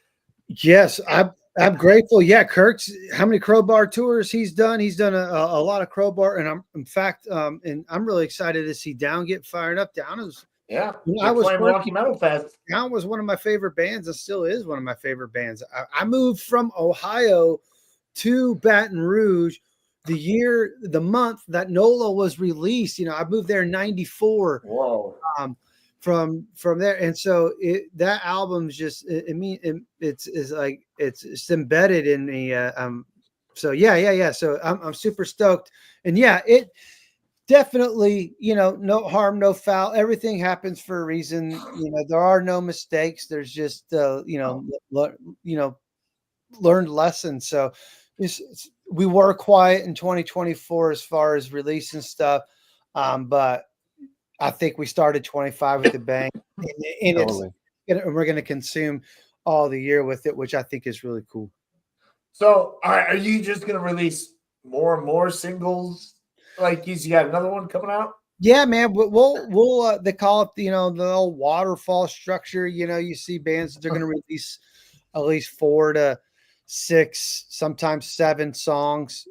yes, I'm grateful. Yeah, Kirk's, how many Crowbar tours he's done? He's done a lot of Crowbar, and I'm really excited to see Down get fired up. Down is I was playing Rocky Metal Fest. Down was one of my favorite bands, and still is one of my favorite bands. I moved from Ohio to Baton Rouge the month that NOLA was released. I moved there in '94. Whoa. From there, and so that album's just it's like it's embedded in me. So yeah. So I'm super stoked, and yeah, it definitely, no harm, no foul. Everything happens for a reason. There are no mistakes. There's just learned lessons. So we were quiet in 2024 as far as releasing stuff, but I think we started 25 with a bang, and Totally. we're going to consume all the year with it, which I think is really cool. So, are you just going to release more and more singles? Like, you got another one coming out? Yeah, man. We'll they call it the old waterfall structure. You see bands that they're going to release at least 4 to 6, sometimes 7 songs.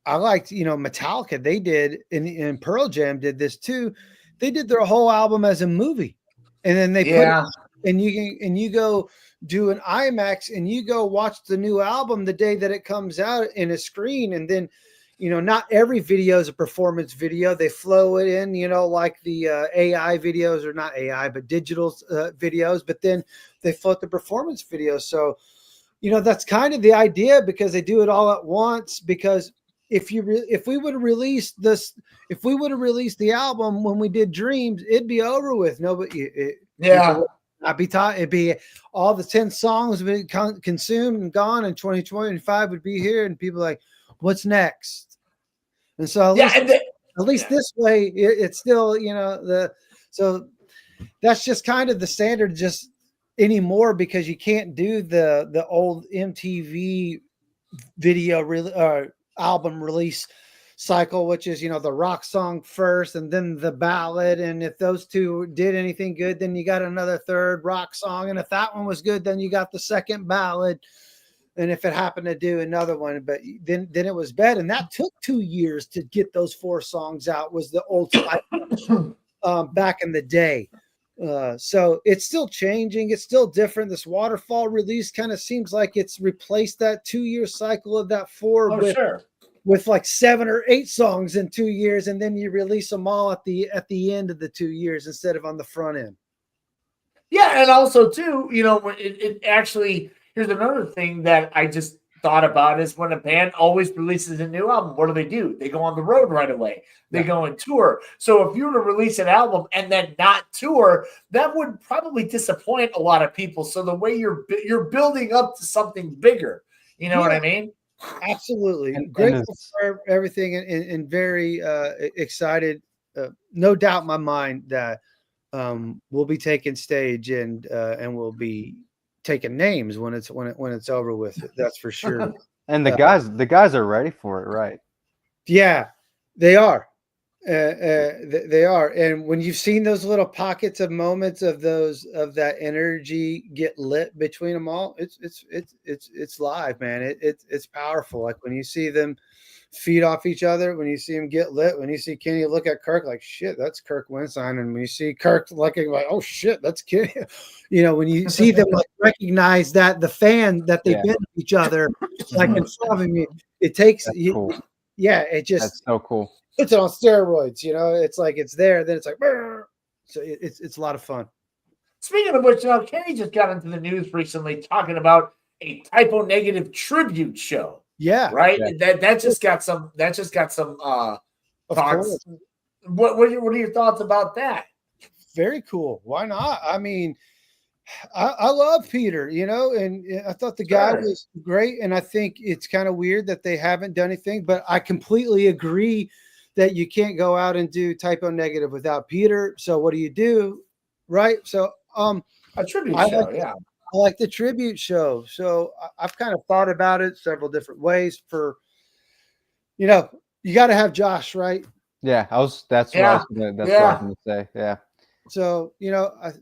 I liked, Metallica. They did, and Pearl Jam did this too. They did their whole album as a movie, and then they put it, and you go do an IMAX, and you go watch the new album the day that it comes out in a screen, and then, not every video is a performance video. They flow it in, like the AI videos, or not AI, but digital videos. But then they float the performance videos. So, that's kind of the idea, because they do it all at once. Because if we would have released the album when we did Dreams, it'd be over with. Nobody, I'd be taught. It'd be all the 10 songs would be consumed and gone, and 2025 would be here, and people like, what's next? And so at least this way, it's still, so that's just kind of the standard just anymore, because you can't do the old MTV video album release cycle, which is, the rock song first and then the ballad. And if those two did anything good, then you got another third rock song. And if that one was good, then you got the second ballad. And if it happened to do another one, but then it was bad. And that took 2 years to get those 4 songs out, was the old cycle back in the day. So it's still changing. It's still different. This waterfall release kind of seems like it's replaced that 2-year cycle of that 4 with like 7 or 8 songs in 2 years. And then you release them all at the end of the 2 years instead of on the front end. Yeah. And also too, it actually, here's another thing that I just thought about, is when a band always releases a new album, what do? They go on the road right away. They go and tour. So if you were to release an album and then not tour, that would probably disappoint a lot of people. So the way you're building up to something bigger, what I mean? Absolutely. Grateful for everything, and very excited. No doubt in my mind that we'll be taking stage and we'll be taking names when it's over with. That's for sure. And the guys are ready for it, right? Yeah, they are. They are, and when you've seen those little pockets of moments of that energy get lit between them all, it's live, man. It's powerful. Like when you see them feed off each other, when you see them get lit, when you see Kenny look at Kirk like shit, that's Kirk Winsine, and when you see Kirk looking like oh shit, that's Kenny, when you see them like recognize that the fan that they've been to each other, like in front of me, it takes Cool. it just That's so cool. puts it on steroids, it's like it's there, then it's like brr. So it's a lot of fun. Speaking of which, Kenny just got into the news recently talking about a typo negative tribute show. Yeah. Right. Yeah. That just got some Of thoughts. course. What are your thoughts about that? Very cool. Why not? I mean, I love Peter, and I thought the guy was great. And I think it's kind of weird that they haven't done anything, but I completely agree that you can't go out and do typo negative without Peter. So what do? Right. So A tribute show, yeah. I like the tribute show. So I've kind of thought about it several different ways for, you got to have Josh, right? Yeah, that's what I was gonna say. Yeah. So,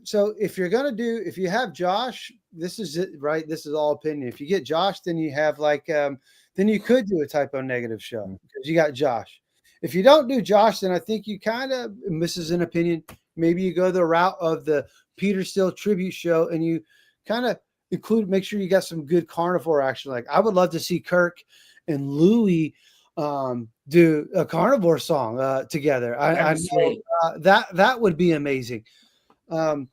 so if you have Josh, this is it, right? This is all opinion. If you get Josh, then you have then you could do a typo negative show because you got Josh. If you don't do Josh, then I think you kind of, this is an opinion, maybe you go the route of the Peter Steele tribute show and you kind of make sure you got some good carnivore action. Like I would love to see Kirk and Louie do a carnivore song together. I know that would be amazing. And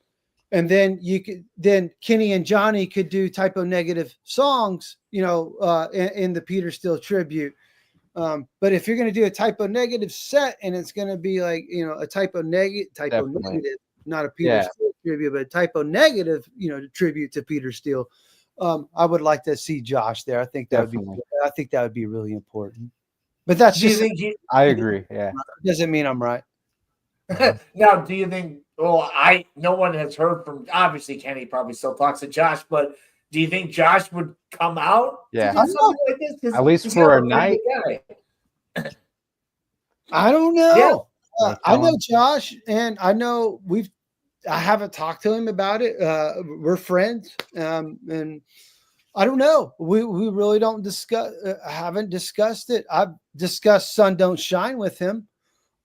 then Kenny and Johnny could do typo negative songs, in the Peter Steele tribute. But if you're going to do a typo negative set and it's going to be like, a typo negative, not a Peter Steele tribute, but a typo negative, tribute to Peter Steele. I would like to see Josh there. I think that would be really important. But that's I agree. Yeah. Doesn't mean I'm right. Now, do you think, no one has heard from, obviously Kenny probably still talks to Josh, but do you think Josh would come out? Yeah. To do something like this? At least for a night. I don't know. Yeah. I know Josh, and I know I haven't talked to him about it. We're friends. And I don't know. We really don't haven't discussed it. I've discussed Sun Don't Shine with him.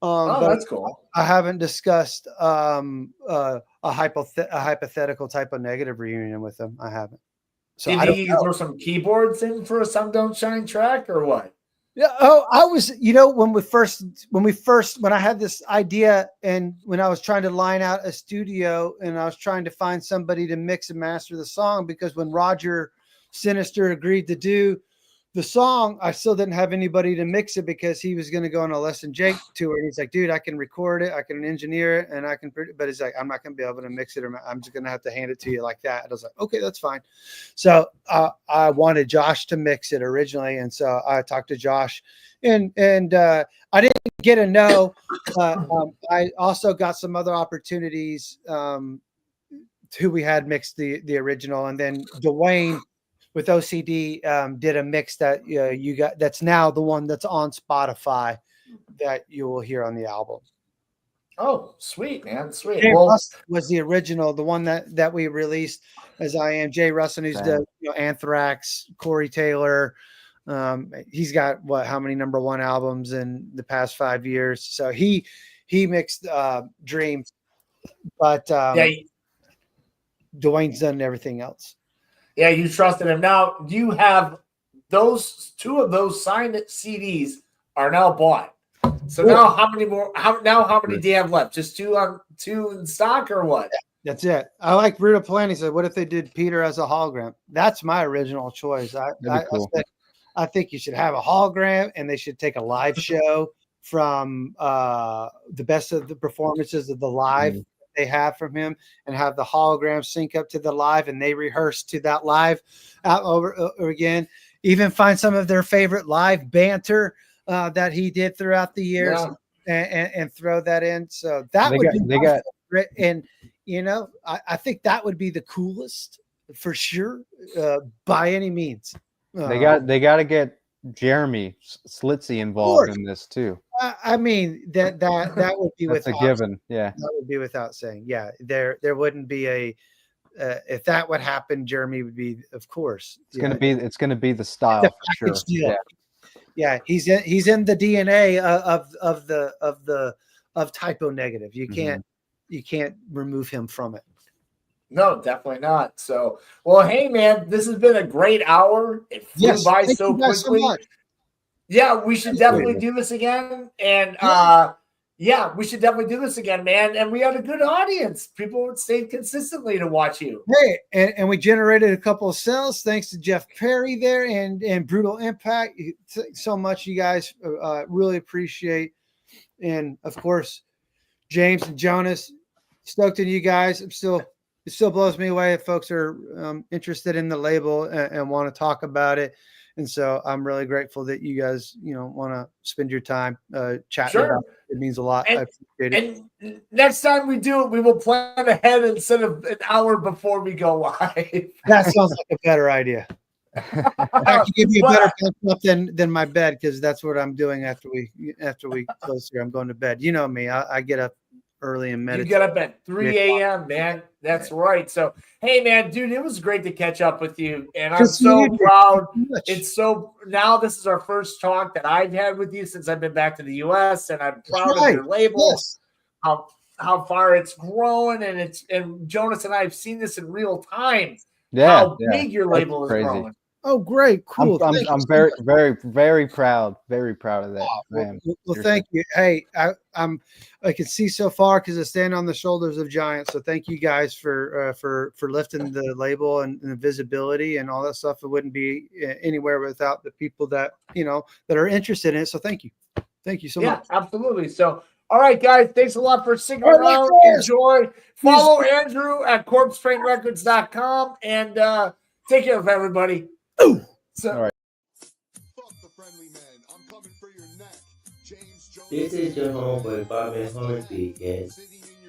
But that's cool. I haven't discussed a hypothetical typo negative reunion with him. I haven't. So do you think you can throw some keyboards in for a Sun Don't Shine track or what? Yeah. Oh, I was, when I had this idea and when I was trying to line out a studio and I was trying to find somebody to mix and master the song, because when Roger Sinister agreed to do the song, I still didn't have anybody to mix it because he was going to go on a Less Than Jake tour. And he's like, dude, I can record it, I can engineer it, and but he's like, I'm not going to be able to mix it, or I'm just going to have to hand it to you like that. And I was like, okay, that's fine. So I wanted Josh to mix it originally. And so I talked to Josh and I didn't get a no. I also got some other opportunities who we had mixed the original. And then Dwayne with OCD did a mix that you got. That's now the one that's on Spotify that you will hear on the album. Oh, sweet, man, sweet. Jay Russell was the original, the one that we released as I Am. Jay Russell, who's the Anthrax, Corey Taylor. He's got how many #1 albums in the past 5 years? So he mixed Dreams, but Dwayne's done everything else. Yeah, you trusted him. Now, do you have two of those signed CDs are now bought? So now how many more? How many do you have left? Just two in stock or what? That's it. I like Ruta Palani said, what if they did Peter as a hologram? That's my original choice. I think you should have a hologram and they should take a live show from the best of the performances of the live they have from him and have the hologram sync up to the live and they rehearse to that live out over again. Even find some of their favorite live banter that he did throughout the years and throw that in. So that great. And I think that would be the coolest for sure by any means. They got to get Jeremy Slitsy involved in this too. I mean that would be That's a without given. Yeah, that would be without saying. Yeah, there wouldn't be a if that would happen, Jeremy would be, of course. it's gonna be the style for sure. Deal. Yeah, he's in the DNA of typo negative. You can't remove him from it. No, definitely not. So, well, hey man, this has been a great hour. It flew by so quickly. Yeah, we should definitely do this again. And yeah, we should definitely do this again, man. And we had a good audience. People would stay consistently to watch you. Hey, and we generated a couple of sales thanks to Jeff Perry there and Brutal Impact. So much, you guys. Really appreciate. And of course, James and Jonas, stoked on you guys. It still blows me away if folks are interested in the label and want to talk about it. And so I'm really grateful that you guys, want to spend your time chatting about it. It means a lot. I appreciate it. And next time we do it, we will plan ahead instead of an hour before we go live. That sounds like a better idea. I can give you a better up than my bed, because that's what I'm doing after we close here. I'm going to bed. You know me. I get up early and meditate. You get up at 3 a.m., man. That's right. So, hey, man, dude, it was great to catch up with you. And I'm so proud. It's so now this is our first talk that I've had with you since I've been back to the U.S. And I'm proud of your label, how far it's growing. And Jonas and I have seen this in real time. How big your label is growing. Oh, great. Cool. I'm very, very, very proud. Very proud of that. Man. Well, thank you. Hey, I can see so far because I stand on the shoulders of giants. So thank you guys for lifting the label and the visibility and all that stuff. It wouldn't be anywhere without the people that are interested in it. So thank you. Thank you so much. Yeah, absolutely. So, all right, guys, thanks a lot for sticking around. Enjoy. Follow Andrew at corpsepaintrecords.com and take care of everybody. Ooh. So, all right. This is your homeboy Bobby Horn speaking,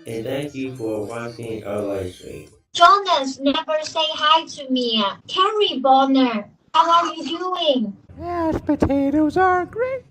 and thank you for watching our live stream. Jonas never say hi to me. Carrie Bonner, how are you doing? Mashed potatoes are great.